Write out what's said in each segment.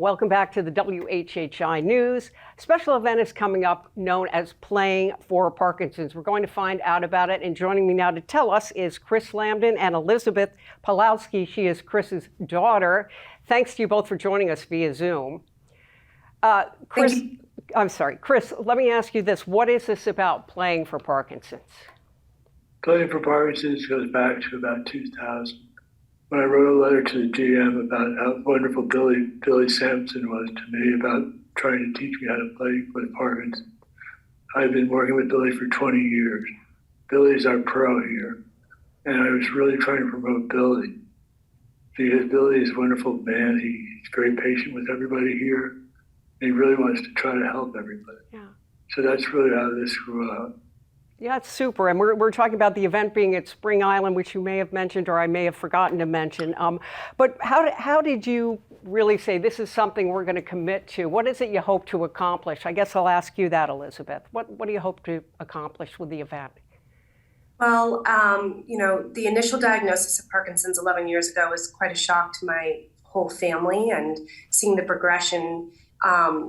Welcome back to the WHHI News. Special event is coming up known as Playing for Parkinson's. We're going to find out about it, and joining me now to tell us is Cris Lamdin and Elizabeth Pawlowski. She Chris's daughter. Thanks to you both for joining us via Zoom. Cris, Cris, let me ask you this. What is this about, Playing for Parkinson's? Playing for Parkinson's goes back to about 2000. When I wrote a letter to the GM about how wonderful Billy Sampson was to me about trying to teach me how to play with Parkinson's. I've been working with Billy for 20 years. Billy's our pro here. And I was really trying to promote Billy because Billy is a wonderful man. He's very patient with everybody here. He really wants to try to help everybody. Yeah. So that's really how this grew up. Yeah, it's super. And we're talking about the event being at Spring Island, which you may have mentioned or I may have forgotten to mention. But how did you really say this is something we're going to commit to? What is it you hope to accomplish? I guess I'll ask you that, Elizabeth. What do you hope to accomplish with the event? Well, the initial diagnosis of Parkinson's 11 years ago was quite a shock to my whole family, and seeing the progression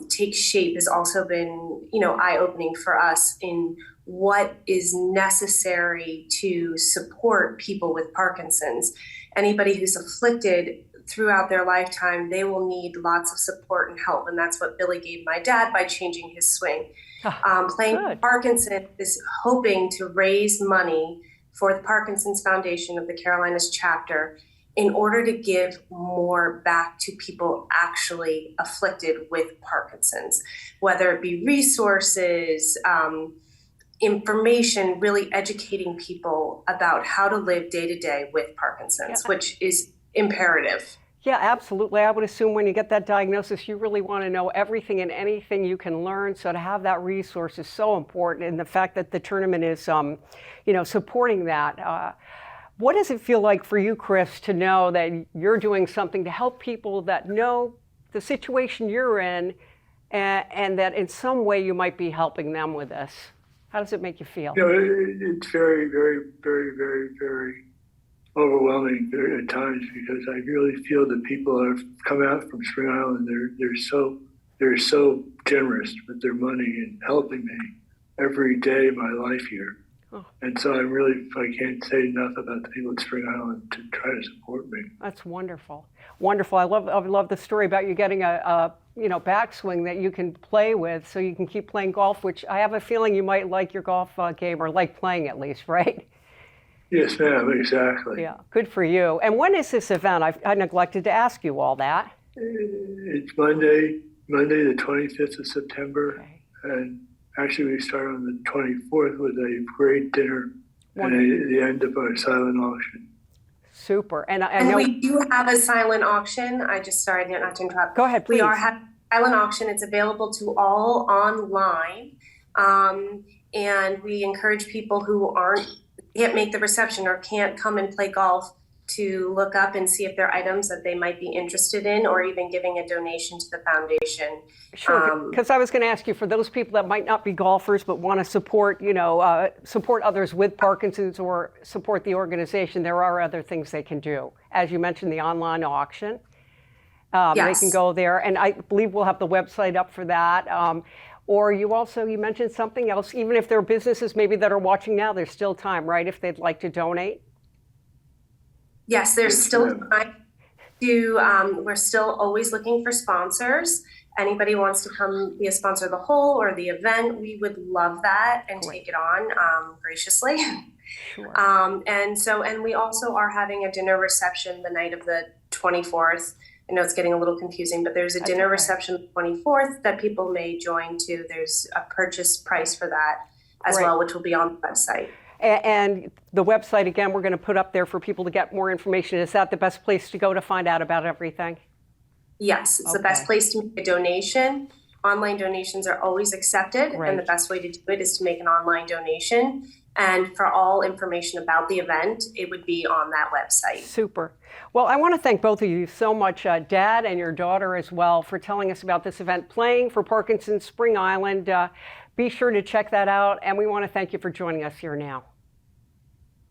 take shape has also been, eye-opening for us in what is necessary to support people with Parkinson's. Anybody who's afflicted throughout their lifetime, they will need lots of support and help, and that's what Billy gave my dad by changing his swing. Playing for Parkinson is hoping to raise money for the Parkinson's Foundation of the Carolinas chapter in order to give more back to people actually afflicted with Parkinson's, whether it be resources, information, really educating people about how to live day to day with Parkinson's, which is imperative. Yeah, absolutely. I would assume when you get that diagnosis, you really want to know everything and anything you can learn. So to have that resource is so important. And the fact that the tournament is, supporting that. What does it feel like for you, Cris, to know that you're doing something to help people that know the situation you're in and that in some way you might be helping them with this? How does it make you feel? It's very, very, very, very, very overwhelming at times because I really feel that people have come out from Spring Island. They're so generous with their money and helping me every day of my life here. Oh. And so I can't say enough about the people at Spring Island to try to support me. That's wonderful. Wonderful. I love the story about you getting a backswing that you can play with so you can keep playing golf, which I have a feeling you might like your golf game, or like playing at least, right? Yes, ma'am, exactly. Yeah, good for you. And when is this event? I neglected to ask you all that. It's Monday the 25th of September. Okay. And actually we start on the 24th with a great dinner and the end of our silent auction. Super. And we do have a silent auction. I just started not to interrupt. Go ahead, please. We are having a silent auction. It's available to all online. And we encourage people who can't make the reception or can't come and play golf to look up and see if there are items that they might be interested in, or even giving a donation to the foundation. Sure, because I was going to ask you, for those people that might not be golfers but want to support, support others with Parkinson's or support the organization, there are other things they can do. As you mentioned, the online auction. Yes. They can go there, and I believe we'll have the website up for that. Or you mentioned something else, even if there are businesses maybe that are watching now, there's still time, right, if they'd like to donate? Yes, there's still time to, we're still always looking for sponsors. Anybody wants to come be a sponsor of the whole or the event, we would love that and take it on graciously. Sure. And we also are having a dinner reception the night of the 24th. I know it's getting a little confusing, but there's a dinner reception the 24th that people may join too. There's a purchase price for that as well, which will be on the website. And the website, again, we're going to put up there for people to get more information. Is that the best place to go to find out about everything? Yes, it's the best place to make a donation. Online donations are always accepted, and the best way to do it is to make an online donation. And for all information about the event, it would be on that website. Super. Well, I want to thank both of you so much, Dad and your daughter as well, for telling us about this event, Playing for Parkinson's Spring Island. Be sure to check that out, and we want to thank you for joining us here now.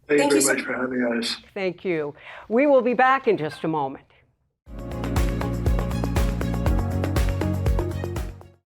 Thank you very much for having us. Thank you. We will be back in just a moment.